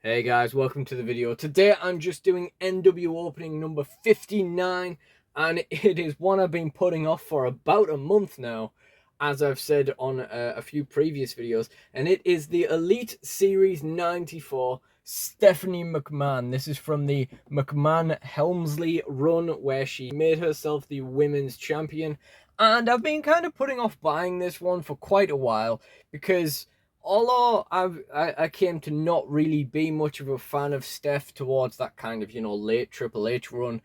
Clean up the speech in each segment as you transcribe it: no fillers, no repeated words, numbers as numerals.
Hey guys, welcome to the video. Today I'm just doing NWOpening number 59, and it is one I've been putting off for about a month now, as I've said on a few previous videos, and it is the Elite Series 94 Stephanie McMahon. This is from the McMahon Helmsley run where she made herself the women's champion, and I've been kind of putting off buying this one for quite a while because although I came to not really be much of a fan of Steph towards that kind of, late Triple H run,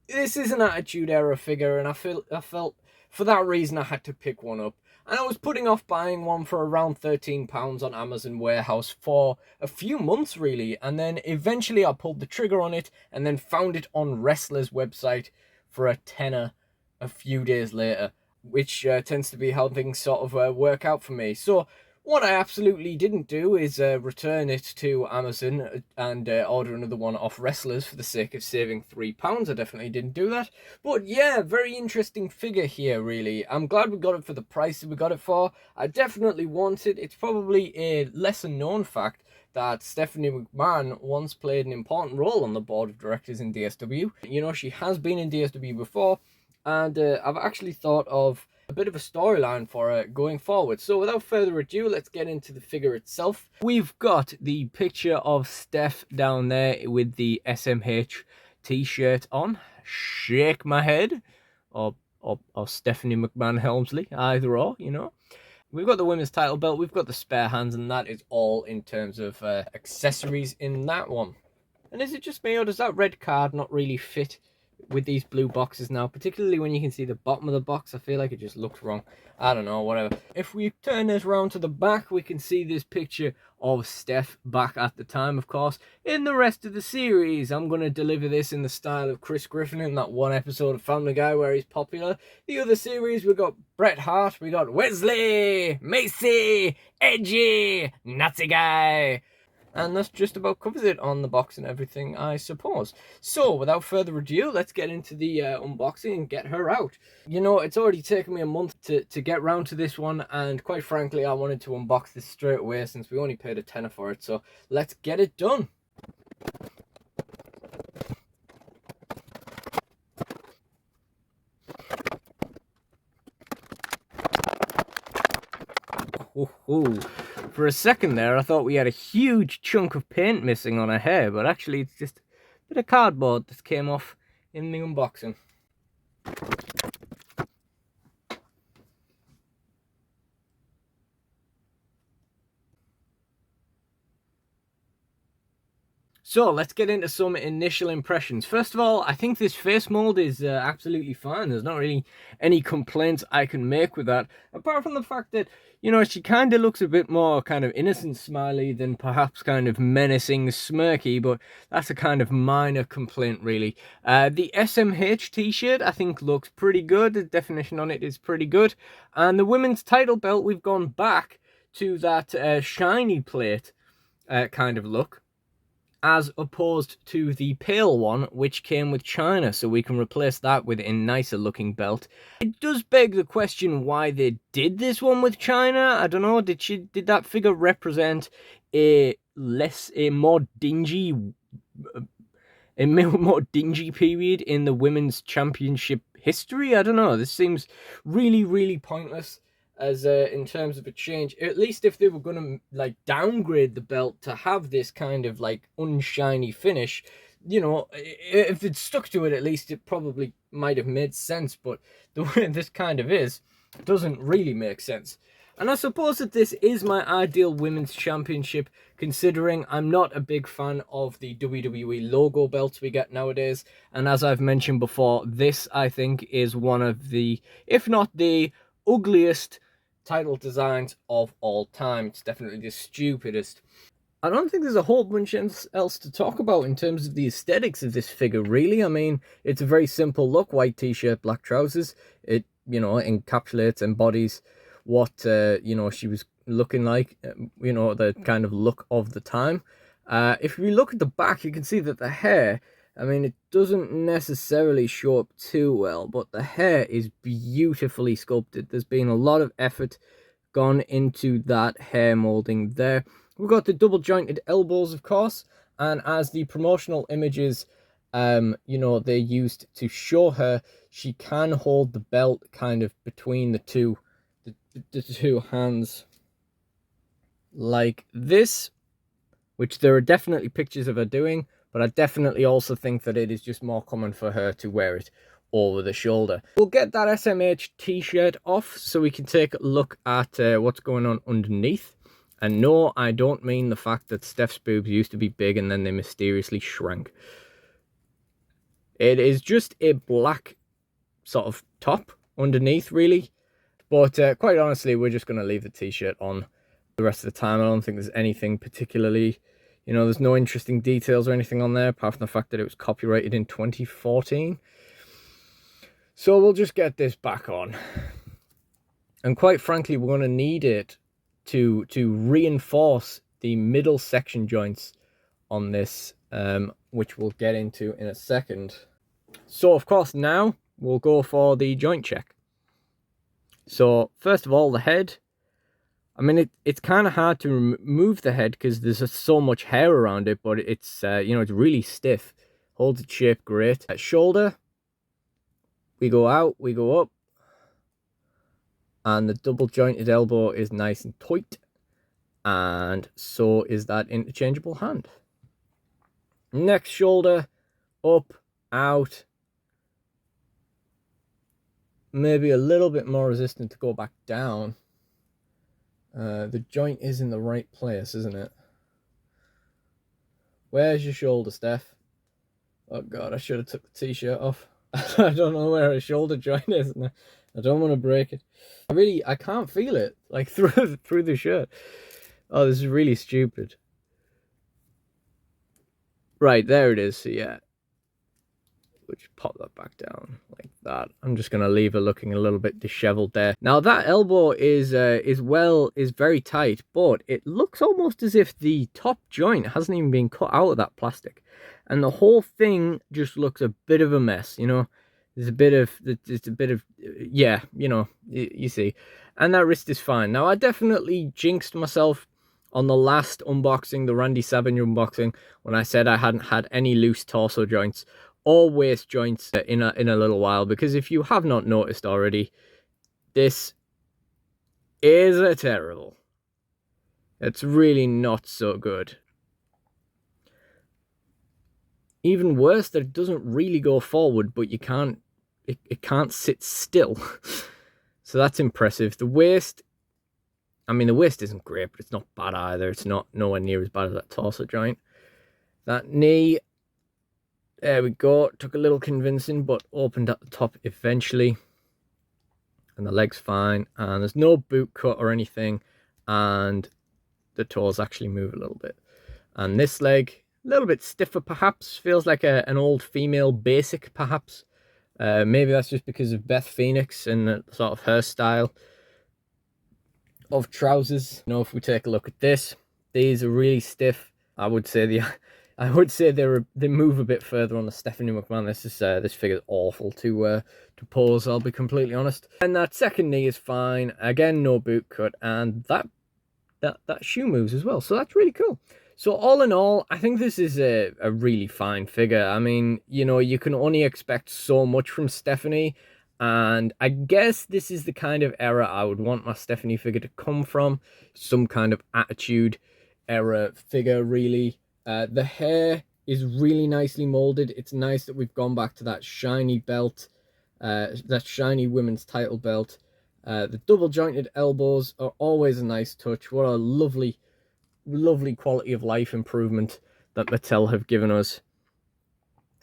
this is an Attitude Era figure, and I felt for that reason I had to pick one up. And I was putting off buying one for around £13 on Amazon Warehouse for a few months really, and then eventually I pulled the trigger on it and then found it on Wrestler's website for a tenner a few days later, which tends to be how things sort of work out for me. So what I absolutely didn't do is return it to Amazon and order another one off Wrestlers for the sake of saving £3. I definitely didn't do that. But yeah, very interesting figure here, really. I'm glad we got it for the price that we got it for. I definitely want it. It's probably a lesser known fact that Stephanie McMahon once played an important role on the board of directors in DSW. You know, she has been in DSW before, and I've actually thought of a bit of a storyline for it going forward. So without further ado, let's get into the figure itself. We've got the picture of Steph down there with the SMH t-shirt on. Shake my head. Or Stephanie McMahon Helmsley, either or, you know. We've got the women's title belt, we've got the spare hands, and that is all in terms of accessories in that one. And is it just me, or does that red card not really fit with these blue boxes now, particularly when you can see the bottom of the box? I feel like it just looks wrong. I don't know, whatever. If we turn this round to the back, we can see this picture of Steph back at the time, of course. In the rest of the series, I'm going to deliver this in the style of Chris Griffin in that one episode of Family Guy where he's popular. The other series, we got Bret Hart, we got Wesley, Macy, Edgy, Nazi Guy. And that's just about covers it on the box and everything, I suppose. So, without further ado, let's get into the unboxing and get her out. You know, it's already taken me a month to get round to this one, and quite frankly, I wanted to unbox this straight away since we only paid a tenner for it. So, let's get it done. Ooh. For a second there, I thought we had a huge chunk of paint missing on her hair, but actually it's just a bit of cardboard that came off in the unboxing. So let's get into some initial impressions. First of all, I think this face mold is absolutely fine. There's not really any complaints I can make with that, apart from the fact that, you know, she kind of looks a bit more kind of innocent smiley than perhaps kind of menacing smirky, but that's a kind of minor complaint really. The SMH t-shirt I think looks pretty good. The definition on it is pretty good. And the women's title belt, we've gone back to that shiny plate kind of look, as opposed to the pale one which came with China, so we can replace that with a nicer looking belt. It does beg the question why they did this one with China. I don't know, did that figure represent a more dingy period in the women's championship history? I don't know, this seems really pointless as in terms of a change. At least if they were going to like downgrade the belt to have this kind of like unshiny finish, you know, if it stuck to it, at least it probably might have made sense. But the way this kind of is doesn't really make sense. And I suppose that this is my ideal women's championship, considering I'm not a big fan of the WWE logo belts we get nowadays. And as I've mentioned before, this I think is one of the, if not the ugliest title designs of all time. It's definitely the stupidest. I don't think there's a whole bunch else to talk about in terms of the aesthetics of this figure, really. I mean, it's a very simple look, white t-shirt, black trousers. It, you know, encapsulates, embodies what, you know, she was looking like, you know, the kind of look of the time. If we look at the back, you can see that the hair, I mean, it doesn't necessarily show up too well, but the hair is beautifully sculpted. There's been a lot of effort gone into that hair molding there. We've got the double jointed elbows, of course, And as the promotional images, you know, they're used to show her, she can hold the belt kind of between the two hands like this, which there are definitely pictures of her doing, but I definitely also think that it is just more common for her to wear it over the shoulder. We'll get that SMH t-shirt off so we can take a look at what's going on underneath. And no, I don't mean the fact that Steph's boobs used to be big and then they mysteriously shrank. It is just a black sort of top underneath, really. But quite honestly, we're just going to leave the t-shirt on the rest of the time. I don't think there's anything particularly, you know, there's no interesting details or anything on there, apart from the fact that it was copyrighted in 2014. So we'll just get this back on. And quite frankly, we're going to need it to reinforce the middle section joints on this, which we'll get into in a second. So of course now we'll go for the joint check. So first of all, the head. I mean, it's kind of hard to remove the head because there's just so much hair around it, but it's you know, it's really stiff. Holds its shape great. At shoulder, we go out, we go up, and the double jointed elbow is nice and tight, and so is that interchangeable hand. Next shoulder, up, out, maybe a little bit more resistant to go back down. The joint is in the right place, isn't it? Where's your shoulder, Steph? Oh god, I should have took the t-shirt off. I don't know where a shoulder joint is. I don't want to break it. I can't feel it, like through the shirt. Oh, this is really stupid. Right, there it is. So yeah, we'll just pop that back down like that. I'm just gonna leave her looking a little bit disheveled there. Now that elbow is very tight, but it looks almost as if the top joint hasn't even been cut out of that plastic, and the whole thing just looks a bit of a mess. You know, it's a bit of yeah, you know, you see. And that wrist is fine. Now I definitely jinxed myself on the last unboxing, the Randy Savage unboxing, when I said I hadn't had any loose torso joints or waist joints in a little while, because if you have not noticed already, this is a terrible. It's really not so good. Even worse, that it doesn't really go forward, but it can't sit still. So that's impressive. The waist, I mean, the waist isn't great, but it's not bad either. It's not nowhere near as bad as that torso joint. That knee, there we go. Took a little convincing, but opened at the top eventually. And the leg's fine. And there's no boot cut or anything. And the toes actually move a little bit. And this leg, a little bit stiffer perhaps. Feels like an old female basic perhaps. Maybe that's just because of Beth Phoenix and the sort of her style of trousers. You know, if we take a look at this, these are really stiff. I would say they move a bit further on the Stephanie McMahon. This figure's awful to pose, I'll be completely honest. And that second knee is fine. Again, no boot cut, and that shoe moves as well. So that's really cool. So all in all, I think this is a really fine figure. I mean, you know, you can only expect so much from Stephanie. And I guess this is the kind of era I would want my Stephanie figure to come from. Some kind of attitude era figure, really. The hair is really nicely molded. It's nice that we've gone back to that shiny belt, that shiny women's title belt. The double jointed elbows are always a nice touch. What a lovely, lovely quality of life improvement that Mattel have given us.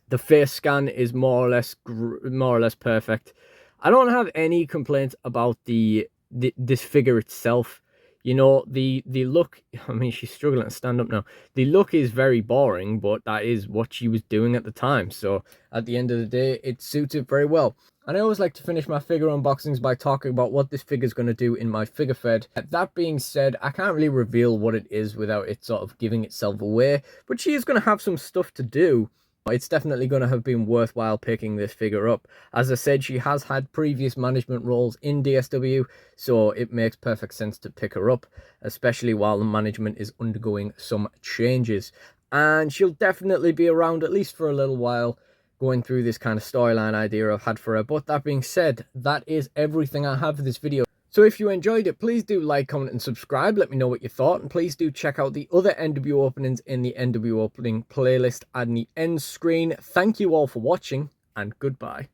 The face scan is more or less perfect. I don't have any complaints about this figure itself. You know, the look, I mean, she's struggling to stand up now. The look is very boring, but that is what she was doing at the time. So at the end of the day, it suits it very well. And I always like to finish my figure unboxings by talking about what this figure is going to do in my figure fed. That being said, I can't really reveal what it is without it sort of giving itself away. But she is going to have some stuff to do. It's definitely going to have been worthwhile picking this figure up. As I said, she has had previous management roles in DSW, so it makes perfect sense to pick her up, especially while the management is undergoing some changes. and she'll definitely be around at least for a little while, going through this kind of storyline idea I've had for her. But that being said, that is everything I have for this video. So if you enjoyed it, please do like, comment, and subscribe. Let me know what you thought, and please do check out the other NWO openings in the NWO opening playlist and the end screen. Thank you all for watching, and goodbye.